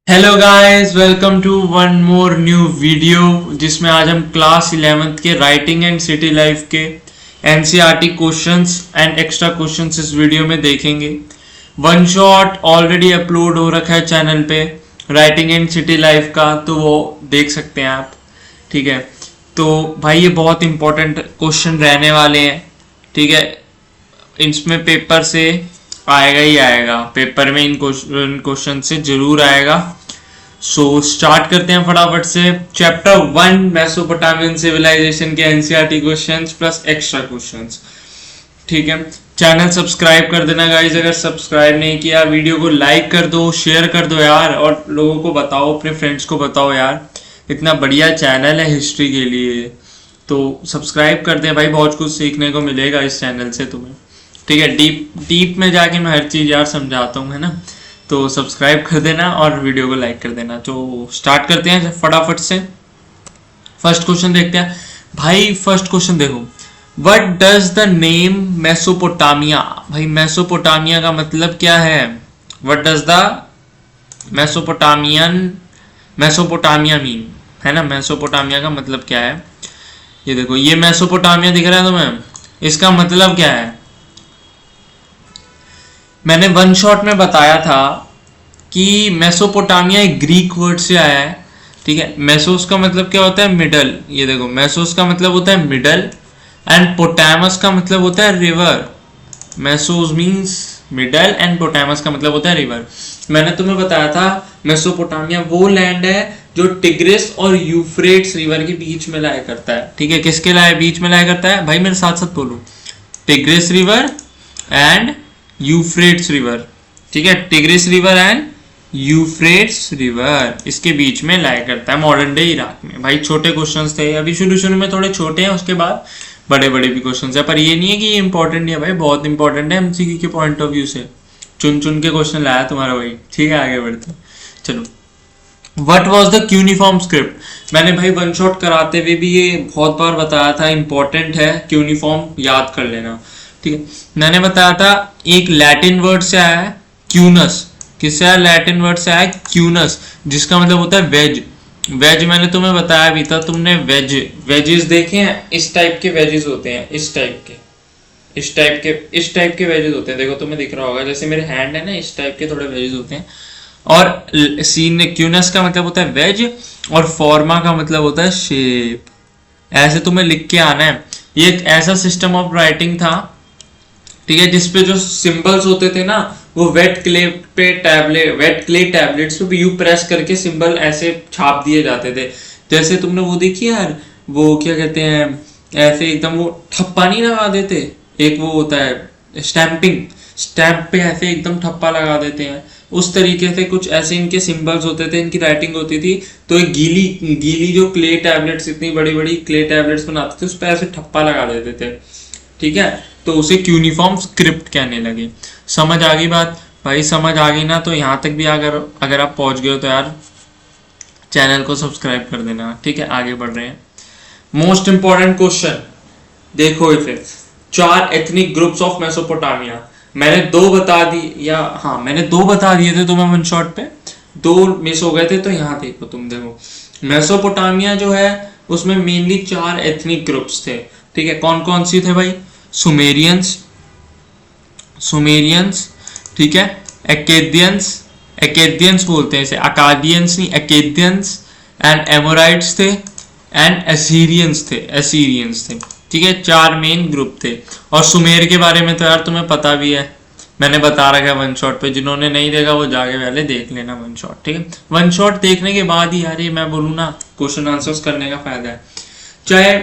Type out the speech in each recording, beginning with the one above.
Hello guys, welcome to one more new video जिसमें आज हम क्लास 11th के राइटिंग एंड सिटी लाइफ के NCERT questions and extra questions इस वीडियो में देखेंगे। वन शॉट ऑलरेडी अपलोड हो रखा है चैनल पे राइटिंग एंड सिटी लाइफ का, तो वो देख सकते हैं आप। ठीक है, तो भाई ये बहुत इंपॉर्टेंट क्वेश्चन रहने वाले हैं। ठीक है, इसमें पेपर से आएगा ही आएगा, पेपर में इन क्वेश्चन से जरूर आएगा। सो स्टार्ट करते हैं फटाफट से। चैप्टर 1 मेसोपोटामियन सिविलाइजेशन के NCERT questions plus extra questions. ठीक है, चैनल सब्सक्राइब कर देना गाइज, अगर सब्सक्राइब नहीं किया। वीडियो को लाइक कर दो, शेयर कर दो यार, और लोगों को बताओ, अपने फ्रेंड्स को बताओ यार, इतना बढ़िया चैनल है हिस्ट्री के लिए। तो सब्सक्राइब कर दे भाई, बहुत कुछ सीखने को मिलेगा इस चैनल से तुम्हें। ठीक है, डीप में जाके मैं हर चीज़ यार समझाता हूँ, है ना। तो सब्सक्राइब कर देना और वीडियो को लाइक कर देना। तो स्टार्ट करते हैं फटाफट से। फर्स्ट क्वेश्चन देखते हैं भाई। फर्स्ट क्वेश्चन देखो, what does the name Mesopotamia. भाई मेसोपोटामिया का मतलब क्या है? What does the Mesopotamia mean, है ना। मेसोपोटामिया का मतलब क्या है? ये देखो, ये मेसोपोटामिया दिख रहा है तुम्हें, इसका मतलब क्या है? मैंने वन शॉट में बताया था कि मेसोपोटामिया एक ग्रीक वर्ड से आया है। ठीक है, मेसोस का मतलब क्या होता है? मिडल। ये देखो, मेसोस का मतलब होता है मिडल एंड पोटामस का मतलब होता है river. मेसोस means middle and potamus का मतलब होता है रिवर। मैंने तुम्हें बताया था मेसोपोटामिया वो लैंड है जो टिग्रिस और यूफ्रेट्स रिवर के बीच में लाया करता है। ठीक है, किसके लाए बीच में लाया करता है? भाई मेरे साथ साथ बोलो, tigris river and Euphrates river. ठीक है, tigris river and Euphrates river, इसके बीच में लाया करता है मॉडर्न डे इराक में। भाई छोटे क्वेश्चंस थे, अभी शुरू शुरू में थोड़े छोटे हैं, उसके बाद बड़े बड़े भी क्वेश्चंस है। पर ये नहीं है कि ये इंपॉर्टेंट नहीं है भाई, बहुत इंपॉर्टेंट है एमसीक्यू के पॉइंट ऑफ व्यू से। चुन चुन के क्वेश्चन लाया तुम्हारा भाई। ठीक है, आगे बढ़ते हैं। चलो, what was the cuneiform script. मैंने भाई वन शॉट कराते हुए भी ये बहुत बार बताया था, इंपॉर्टेंट है, क्यूनिफॉर्म याद कर लेना। ठीक है, मैंने बताया था एक लैटिन वर्ड से आया है क्यूनस। किससे आया? लैटिन वर्ड से आया क्यूनस, जिसका मतलब होता है वेज। वेज मैंने तुम्हें बताया भी था, तुमने वेजेस देखे हैं? इस टाइप के वेजेस होते हैं, इस टाइप के वेजेस होते हैं। देखो तुम्हें दिख रहा होगा, जैसे मेरे हैंड है ना, इस टाइप के थोड़े वेजेस होते हैं। और सीन क्यूनस का मतलब होता है वेज, और फॉर्मा का मतलब होता है शेप। ऐसे तुम्हें लिख के आना है। ये एक ऐसा सिस्टम ऑफ राइटिंग था, ठीक है, जिसपे जो सिंबल्स होते थे ना, वो वेट क्ले टैबलेट्स पे यू प्रेस करके सिंबल ऐसे छाप दिए जाते थे। जैसे तुमने वो देखी यार, वो क्या कहते हैं, ऐसे एकदम वो ठप्पा नहीं लगा देते, एक वो होता है स्टैंपिंग, स्टैंप पे ऐसे एकदम ठप्पा लगा देते हैं, उस तरीके से कुछ ऐसे इनके सिंबल्स होते थे, इनकी राइटिंग होती थी। तो एक गीली जो क्ले टैबलेट्स, इतनी बड़ी बड़ी क्ले टैबलेट्स बनाते थे, उस पर ऐसे ठप्पा लगा देते थे। ठीक है, तो उसे क्यूनिफॉर्म स्क्रिप्ट कहने लगे। समझ आ गई बात? भाई समझ आ गई ना, तो यहाँ तक भी अगर आप पहुंच गए हो तो यार चैनल को सब्सक्राइब कर देना। ठीक है, आगे बढ़ रहे हैं। मोस्ट इंपॉर्टेंट क्वेश्चन देखो इसे, 4 एथनिक ग्रुप्स ऑफ मेसोपोटामिया। मैंने 2 बता दी, या हाँ मैंने 2 बता दिए थे तुम्हें वन शॉट पे, 2 मिस हो गए थे। तो यहाँ देखो, तुम देखो मेसोपोटामिया जो है उसमें मेनली 4 एथनिक ग्रुप्स थे। ठीक है, कौन कौन सी थे भाई? सुमेरियंस, ठीक है, एकेदियंस बोलते हैं इसे, अकादियंस नहीं, एकेदियंस, एंड एमोराइट्स थे, एंड एसीरियंस थे। ठीक है, 4 मेन ग्रुप थे। और सुमेर के बारे में तो यार तुम्हें पता भी है, मैंने बता रखा है वन शॉट पे। जिन्होंने नहीं देखा वो जाके पहले देख लेना वन शॉट। ठीक है, वन शॉट देखने के बाद ही यार ये मैं बोलूँ ना, क्वेश्चन आंसर्स करने का फायदा है। चाहे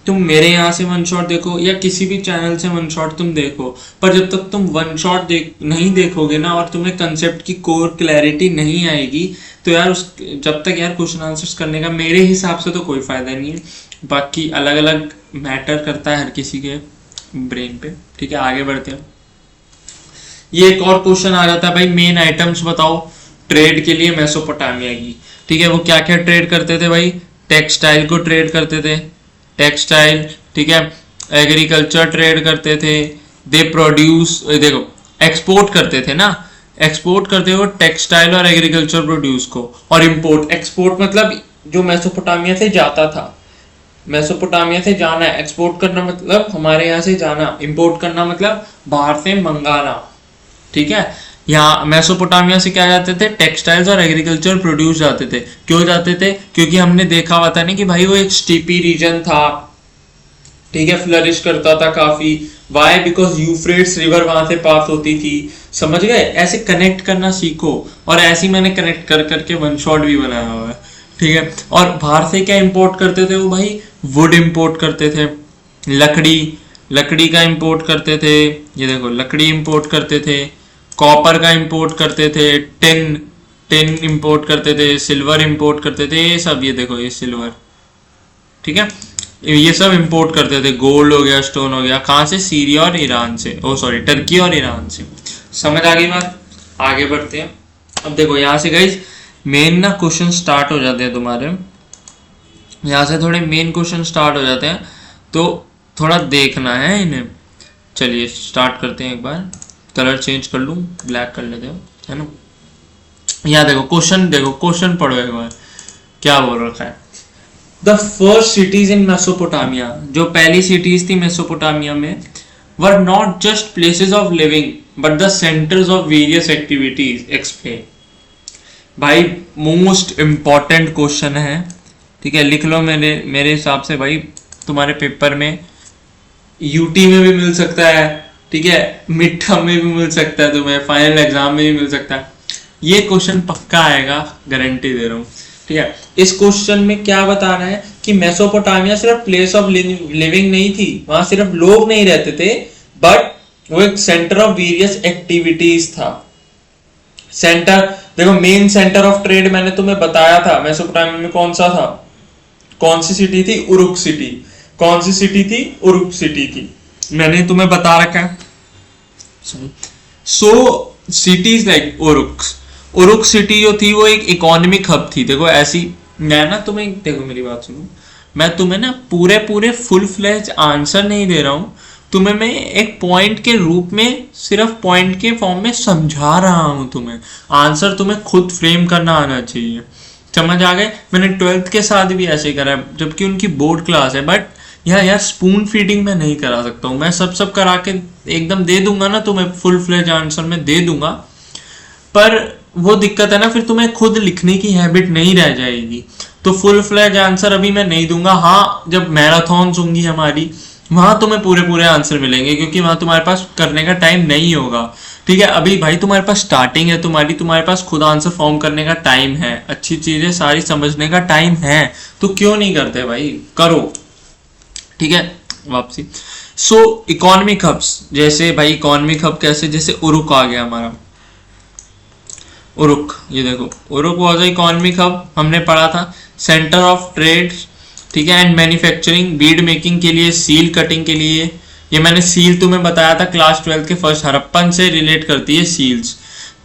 तुम मेरे यहाँ से वन शॉट देखो या किसी भी चैनल से वन शॉट तुम देखो, पर जब तक तुम वन शॉट नहीं देखोगे ना, और तुम्हें कंसेप्ट की कोर क्लैरिटी नहीं आएगी, तो यार जब तक यार क्वेश्चन आंसर्स करने का मेरे हिसाब से तो कोई फायदा नहीं है। बाकी अलग अलग मैटर करता है हर किसी के ब्रेन पे। ठीक है, आगे बढ़ते हैं। ये एक और क्वेश्चन आ जाता है भाई, मेन आइटम्स बताओ ट्रेड के लिए मेसोपोटामिया की। ठीक है, वो क्या क्या ट्रेड करते थे भाई? टेक्सटाइल को ट्रेड करते थे, टेक्सटाइल। ठीक है, एग्रीकल्चर ट्रेड करते थे, दे प्रोड्यूस, देखो एक्सपोर्ट करते थे ना, एक्सपोर्ट करते हो टेक्सटाइल और एग्रीकल्चर प्रोड्यूस को, और इंपोर्ट, एक्सपोर्ट मतलब जो मेसोपोटामिया से जाता था, मेसोपोटामिया से जाना है, एक्सपोर्ट करना मतलब हमारे यहाँ से जाना, इंपोर्ट करना मतलब बाहर से मंगाना, ठीक है। यहाँ मेसोपोटामिया से क्या जाते थे, टेक्सटाइल्स और एग्रीकल्चर प्रोड्यूस जाते थे। क्यों जाते थे, क्योंकि हमने देखा हुआ था ना कि भाई वो एक स्टीपी रीजन था, ठीक है, फ्लरिश करता था काफी। वाई, बिकॉज यूफ्रेट्स रिवर वहां से पास होती थी, समझ गए। ऐसे कनेक्ट करना सीखो, और ऐसे ही मैंने कनेक्ट कर करके वन शॉट भी बनाया हुआ है, ठीक है। और बाहर से क्या इंपोर्ट करते थे वो भाई, वुड इंपोर्ट करते थे, लकड़ी का इंपोर्ट करते थे, ये देखो लकड़ी इंपोर्ट करते थे, कॉपर का इंपोर्ट करते थे, टिन इंपोर्ट करते थे, सिल्वर इंपोर्ट करते थे, ये सब, ये देखो ये सिल्वर, ठीक है, ये सब इंपोर्ट करते थे। गोल्ड हो गया, स्टोन हो गया, कहाँ से, सीरिया और ईरान से, ओ सॉरी टर्की और ईरान से। समझ आ गई बात, आगे बढ़ते हैं। अब देखो यहाँ से गाइस मेन ना क्वेश्चन स्टार्ट हो जाते हैं तुम्हारे, यहाँ से थोड़े मेन क्वेश्चन स्टार्ट हो जाते हैं, तो थोड़ा देखना है इन्हें। चलिए स्टार्ट करते हैं, एक बार कलर चेंज कर लूँ, ब्लैक कर लेते हो, है ना। यहाँ देखो क्वेश्चन पढ़ो एक बार, क्या बोल रखा है। The first cities in Mesopotamia, जो पहली सिटीज थी मेसोपोटामिया में, were not just places of living but the centres of various activities. Explain. भाई मोस्ट इंपॉर्टेंट क्वेश्चन है, ठीक है, लिख लो। मेरे हिसाब से भाई तुम्हारे पेपर में यूटी में भी मिल सकता है, ठीक है, मिड टर्म में भी मिल सकता है, तुम्हें फाइनल एग्जाम में भी मिल सकता है। ये क्वेश्चन पक्का आएगा, गारंटी दे रहा हूँ, ठीक है। इस क्वेश्चन में क्या बता रहा है कि मेसोपोटामिया सिर्फ प्लेस ऑफ लिविंग नहीं थी, वहां सिर्फ लोग नहीं रहते थे, बट वो एक सेंटर ऑफ वेरियस एक्टिविटीज था। सेंटर देखो, मेन सेंटर ऑफ ट्रेड मैंने तुम्हें बताया था मेसोपोटामिया में कौन सा था, कौन सी सिटी थी, उरुक सिटी। कौन सी सिटी थी, उरुक सिटी थी, मैंने तुम्हें बता रखा है। सो सिटीज लाइक उरुक सिटी जो थी वो एक इकोनॉमिक हब थी। देखो ऐसी, मैं ना तुम्हें, देखो मेरी बात सुनो, मैं तुम्हें ना पूरे फुल फ्लेज आंसर नहीं दे रहा हूं तुम्हें, मैं एक पॉइंट के रूप में, सिर्फ पॉइंट के फॉर्म में समझा रहा हूं तुम्हें। आंसर तुम्हें खुद फ्रेम करना आना चाहिए, समझ आ गए। मैंने 12th के साथ भी ऐसे करा है, जबकि उनकी बोर्ड क्लास है, बट यार स्पून फीडिंग में नहीं करा सकता हूँ मैं। सब करा के एकदम दे दूंगा ना तुम्हें, फुल फ्लेज आंसर में दे दूंगा, पर वो दिक्कत है ना, फिर तुम्हें खुद लिखने की हैबिट नहीं रह जाएगी। तो फुल फ्लेज आंसर अभी मैं नहीं दूंगा। हाँ, जब मैराथन होंगी हमारी, वहां तुम्हें पूरे आंसर मिलेंगे, क्योंकि वहां तुम्हारे पास करने का टाइम नहीं होगा, ठीक है। अभी भाई तुम्हारे पास स्टार्टिंग है तुम्हारे पास खुद आंसर फॉर्म करने का टाइम है, अच्छी चीजें सारी समझने का टाइम है, तो क्यों नहीं करते भाई, करो, ठीक है। वापसी, सो इकोनॉमिक हब्स, जैसे भाई इकोनॉमिक हब कैसे, जैसे उरुक आ गया हमारा, उरुक, ये देखो उरुक वाज इकोनॉमिक हब, हमने पढ़ा था, सेंटर ऑफ ट्रेड, ठीक है, एंड मैन्युफैक्चरिंग, बीड मेकिंग के लिए, सील कटिंग के लिए। ये मैंने सील तुम्हें बताया था क्लास 12 के फर्स्ट, हड़प्पन से रिलेट करती है सील्स,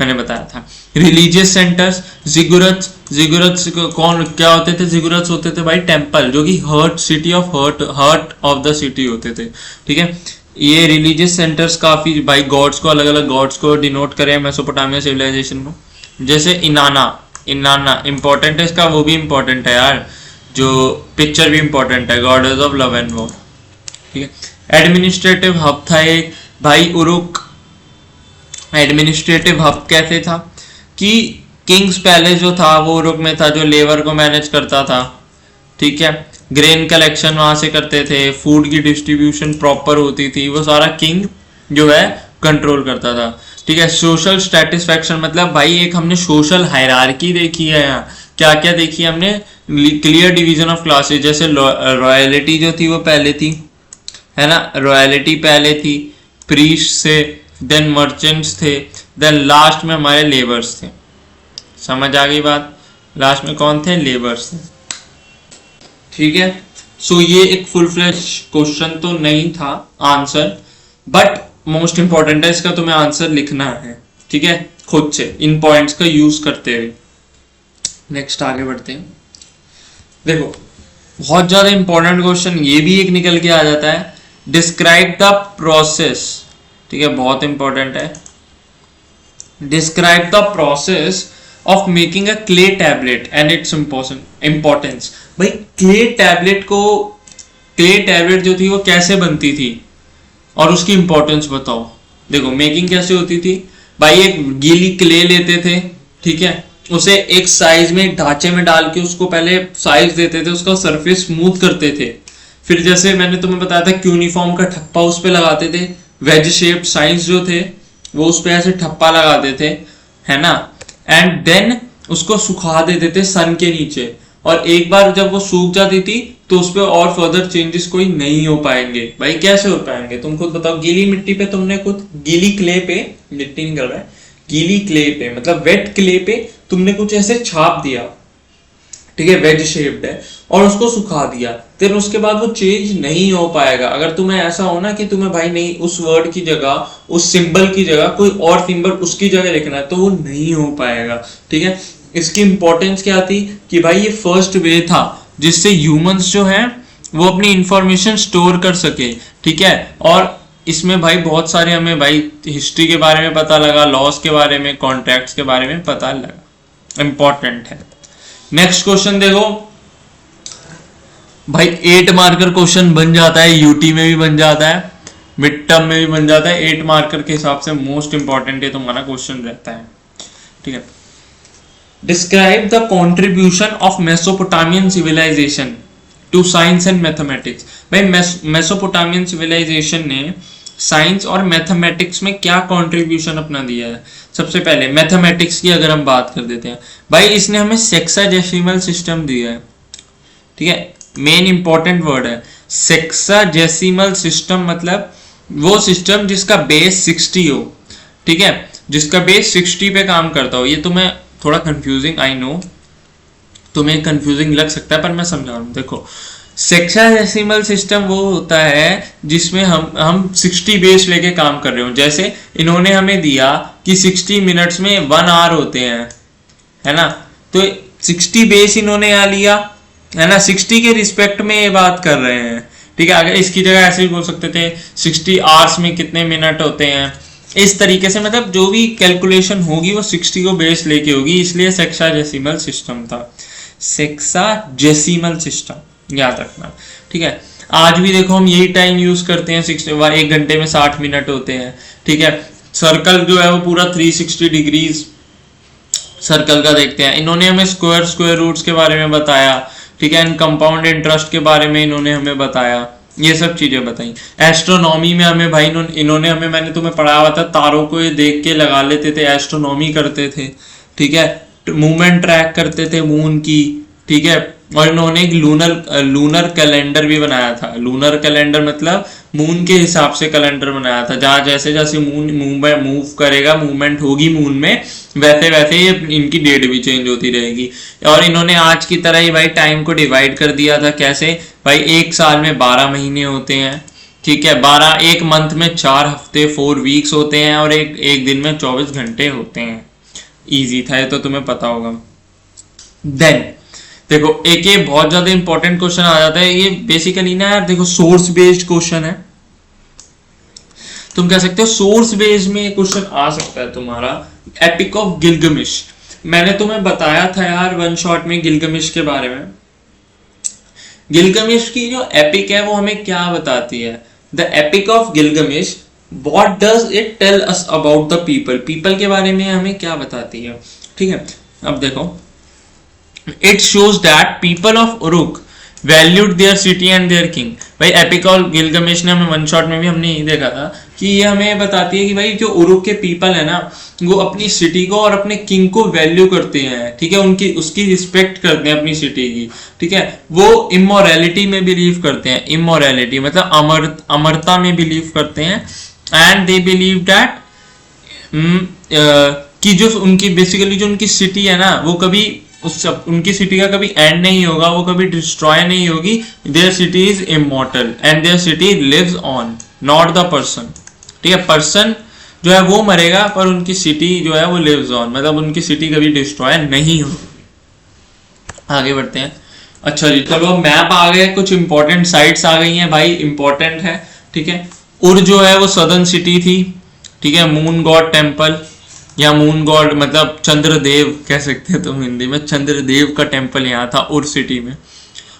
मैंने बताया था। रिलीजियस सेंटर्स, जिगुरत्स कौन क्या होते थे, जिगुरत्स होते थे भाई टेम्पल, जो कि हार्ट ऑफ द सिटी होते थे, ठीक है। ये रिलीजियस सेंटर्स काफी भाई गॉड्स को, अलग अलग गॉड्स को डिनोट करे मेसोपोटामिया सिविलाइजेशन में। जैसे इनाना इंपॉर्टेंट है इसका, वो भी इंपॉर्टेंट है यार, जो पिक्चर भी इंपॉर्टेंट है, goddess of love and war, ठीक है। एडमिनिस्ट्रेटिव हब था एक भाई उरुक। एडमिनिस्ट्रेटिव हब कैसे था कि किंग्स पैलेस जो था वो उरुक में था, जो लेबर को मैनेज करता था, ठीक है। ग्रेन कलेक्शन वहां से करते थे, फूड की डिस्ट्रीब्यूशन प्रॉपर होती थी, वो सारा किंग जो है कंट्रोल करता था, ठीक है। सोशल स्टैटिस्फैक्शन मतलब भाई एक हमने सोशल हायरार्की देखी है यहाँ, क्या क्या देखी है हमने, क्लियर डिवीजन ऑफ क्लासेस, जैसे रॉयलिटी जो थी वो पहले थी, है ना, रॉयलिटी पहले थी, प्रीस्ट से, देन मर्चेंट्स थे, देन लास्ट में हमारे लेबर्स थे। समझ आ गई बात, लास्ट में कौन थे, लेबर्स थे, ठीक है। सो ये एक फुल फ्लैश क्वेश्चन तो नहीं था आंसर, बट मोस्ट इंपॉर्टेंट है, इसका तुम्हें आंसर लिखना है, ठीक है, खुद से इन पॉइंट्स का यूज करते हुए। नेक्स्ट आगे बढ़ते हैं। देखो बहुत ज्यादा इंपॉर्टेंट क्वेश्चन ये भी एक निकल के आ जाता है, डिस्क्राइब द प्रोसेस, ठीक है, बहुत इंपॉर्टेंट है। Describe the process of making a clay tablet and its importance. भाई क्ले टैबलेट जो थी वो कैसे बनती थी और उसकी इंपॉर्टेंस बताओ। देखो मेकिंग कैसे होती थी भाई, एक गीली क्ले लेते थे, ठीक है, उसे एक साइज में, एक ढांचे में डाल के उसको पहले साइज देते थे, उसका सरफेस स्मूथ करते थे, फिर जैसे मैंने तुम्हें बताया था यूनिफॉर्म का ठप्पा उस पे लगाते थे, वेज शेप साइंस जो थे वो उस पे ऐसे ठप्पा लगाते थे, है ना, एंड देन उसको सुखा देते थे सन के नीचे, और एक बार जब वो सूख जाती थी तो उस पर और फर्दर चेंजेस कोई नहीं हो पाएंगे। भाई कैसे हो पाएंगे, तुम खुद बताओ। गीली मिट्टी पे तुमने खुद, गीली क्ले पे, मिट्टी निकल रहा है, गीली क्ले पे मतलब वेट क्ले पे तुमने कुछ ऐसे छाप दिया, ठीक है, वेज शेप्ड है, और उसको सुखा दिया, फिर उसके बाद वो चेंज नहीं हो पाएगा। अगर तुम्हें ऐसा हो ना कि तुम्हें भाई नहीं उस वर्ड की जगह, उस सिंबल की जगह कोई और सिंबल उसकी जगह लिखना है तो वो नहीं हो पाएगा, ठीक है। इसकी इंपॉर्टेंस क्या थी कि भाई ये फर्स्ट वे था जिससे ह्यूमंस जो है वो अपनी इंफॉर्मेशन स्टोर कर सके, ठीक है। और इसमें भाई बहुत सारे हमें भाई हिस्ट्री के बारे में पता लगा, लॉस के बारे में, कॉन्ट्रैक्ट्स के बारे में पता लगा, इंपॉर्टेंट है। नेक्स्ट क्वेश्चन देखो भाई, 8 मार्कर क्वेश्चन बन जाता है, यूटी में भी बन जाता है, मिड टर्म में भी बन जाता है। 8 मार्कर के हिसाब से मोस्ट इंपॉर्टेंट ये तुम्हारा क्वेश्चन रहता है, ठीक है। Describe the contribution of Mesopotamian civilisation to science and mathematics. भाई मेसोपोटामियन सिविलाइजेशन ने साइंस और मैथमेटिक्स में क्या कंट्रीब्यूशन अपना दिया है। सबसे पहले मैथमेटिक्स की अगर हम बात कर देते हैं, भाई इसने हमें सेक्साडेसिमल सिस्टम दिया है, ठीक है, मेन इंपॉर्टेंट वर्ड है सेक्साडेसिमल सिस्टम, मतलब वो सिस्टम जिसका बेस 60 हो, ठीक है, जिसका बेस 60 पे काम करता हो। ये तुम्हें थोड़ा कंफ्यूजिंग, आई नो तुम्हें कंफ्यूजिंग लग सकता है पर मैं समझा रहा हूँ। देखो सेक्साडेसिमल सिस्टम वो होता है जिसमें हम 60 बेस लेके काम कर रहे हो। जैसे इन्होंने हमें दिया कि 60 मिनट्स में 1 आवर होते हैं, है ना, तो 60 बेस इन्होंने यहाँ लिया, है ना, 60 के रिस्पेक्ट में ये बात कर रहे हैं, ठीक है। अगर इसकी जगह ऐसे भी बोल सकते थे 60 आवर्स में कितने मिनट होते हैं, इस तरीके से, मतलब जो भी कैलकुलेशन होगी वो 60 को बेस लेके होगी, इसलिए सेक्साडेसिमल सिस्टम था, सेक्साडेसिमल सिस्टम याद रखना, ठीक है। आज भी देखो हम यही टाइम यूज करते हैं, 1 घंटे में 60 मिनट होते हैं, ठीक है। सर्कल जो है वो पूरा 360 डिग्रीज सर्कल का देखते हैं। इन्होंने हमें स्क्वायर रूट्स के बारे में बताया, ठीक है, एंड कंपाउंड इंटरेस्ट के बारे में इन्होंने हमें बताया, ये सब चीजें बताई। एस्ट्रोनॉमी में हमें भाई इन्होंने हमें, मैंने तुम्हें पढ़ाया हुआ था, तारों को ये देख के लगा लेते थे, एस्ट्रोनॉमी करते थे, ठीक है, मूवमेंट ट्रैक करते थे मून की, ठीक है। और इन्होंने एक लूनर कैलेंडर भी बनाया था। लूनर कैलेंडर मतलब मून के हिसाब से कैलेंडर बनाया था, जहाँ जैसे जैसे मून मूव करेगा, मूवमेंट होगी मून में, वैसे वैसे ये इनकी डेट भी चेंज होती रहेगी। और इन्होंने आज की तरह ही भाई टाइम को डिवाइड कर दिया था। कैसे भाई, एक साल में 12 महीने होते हैं, ठीक है, 12, एक मंथ में 4 हफ्ते 4 वीक्स होते हैं, और एक दिन में 24 घंटे होते हैं। इजी था ये तो तुम्हें पता होगा। देन देखो एक ये बहुत ज्यादा इंपॉर्टेंट क्वेश्चन आ जाता है, ये बेसिकली ना यार देखो सोर्स बेस्ड क्वेश्चन है, तुम कह सकते हो सोर्स बेस्ड में क्वेश्चन आ सकता है तुम्हारा। एपिक ऑफ गिलगमिश, मैंने तुम्हें बताया था यार वन शॉट में गिलगमिश के बारे में। गिलगमिश की जो एपिक है वो हमें क्या बताती है, the epic of Gilgamesh, what does it tell us about the people, people के बारे में हमें क्या बताती है, ठीक है। अब देखो, it shows that people of Uruk valued there city and there king. भाई एपिक ऑफ गिलगमिश ने हमें वन शॉट में भी हमने यही देखा था कि ये हमें बताती है कि भाई जो उरुक के पीपल है ना, वो अपनी सिटी को और अपने किंग को वैल्यू करते हैं, ठीक है, उनकी उसकी रिस्पेक्ट करते हैं अपनी सिटी की, ठीक है। वो इमोरलिटी में बिलीव करते हैं, इमोरलिटी मतलब अमरता में बिलीव करते हैं, एंड दे बिलीव दैट कि जो उनकी बेसिकली जो उनकी सिटी है ना, वो कभी उनकी सिटी का कभी एंड नहीं होगा, वो कभी डिस्ट्रॉय नहीं होगी। Their city is immortal and their city lives on, not the person, ठीक है। पर्सन जो है वो मरेगा पर उनकी सिटी जो है वो लिव्स ऑन, मतलब उनकी सिटी कभी डिस्ट्रॉय नहीं होगी। आगे बढ़ते हैं। अच्छा जी, चलो मैप आ गए, कुछ इंपॉर्टेंट साइट्स आ गई हैं भाई, इंपॉर्टेंट है, ठीक है। उर जो है वो सदर्न सिटी थी, ठीक है, मून गॉड टेम्पल, या मून गॉड मतलब चंद्रदेव कह सकते हैं तुम हिंदी में, चंद्रदेव का टेम्पल यहाँ था उर सिटी में।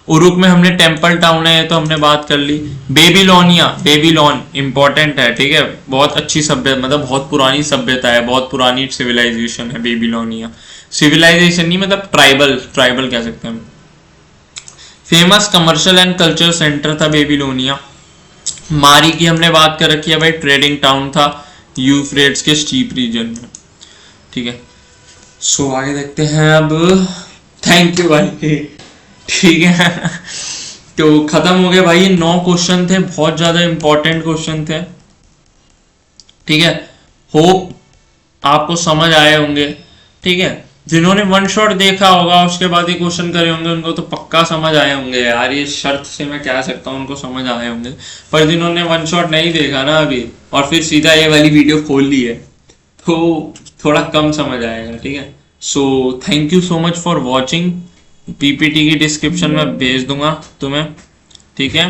उरुक में हमने टेम्पल टाउन है तो हमने बात कर ली। बेबीलोनिया, बेबीलोन इंपॉर्टेंट है, ठीक है, बहुत अच्छी सभ्यता, मतलब बहुत पुरानी सभ्यता है, बहुत पुरानी सिविलाइजेशन है बेबीलोनिया। सिविलाइजेशन नहीं मतलब ट्राइबल, ट्राइबल कह सकते हैं हम। Famous commercial and culture centre था बेबीलोनिया। मारी की हमने बात कर रखी है भाई, ट्रेडिंग टाउन था यूफ्रेट्स के स्टीप रीजन में, ठीक है। सो आगे देखते हैं अब। थैंक यू भाई, ठीक है। तो खत्म हो गया भाई, ये 9 क्वेश्चन थे, बहुत ज्यादा इंपॉर्टेंट क्वेश्चन थे, ठीक है। होप आपको समझ आए होंगे, ठीक है। जिन्होंने वन शॉट देखा होगा उसके बाद ही क्वेश्चन करे होंगे उनको तो पक्का समझ आए होंगे यार, ये शर्त से मैं कह सकता हूँ उनको समझ आए होंगे। पर जिन्होंने वन शॉट नहीं देखा ना अभी और फिर सीधा ये वाली वीडियो खोल ली है तो थोड़ा कम समझ आएगा, ठीक है। So thank you so much for watching. PPT की डिस्क्रिप्शन में भेज दूंगा तुम्हें, ठीक है।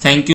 Thank you.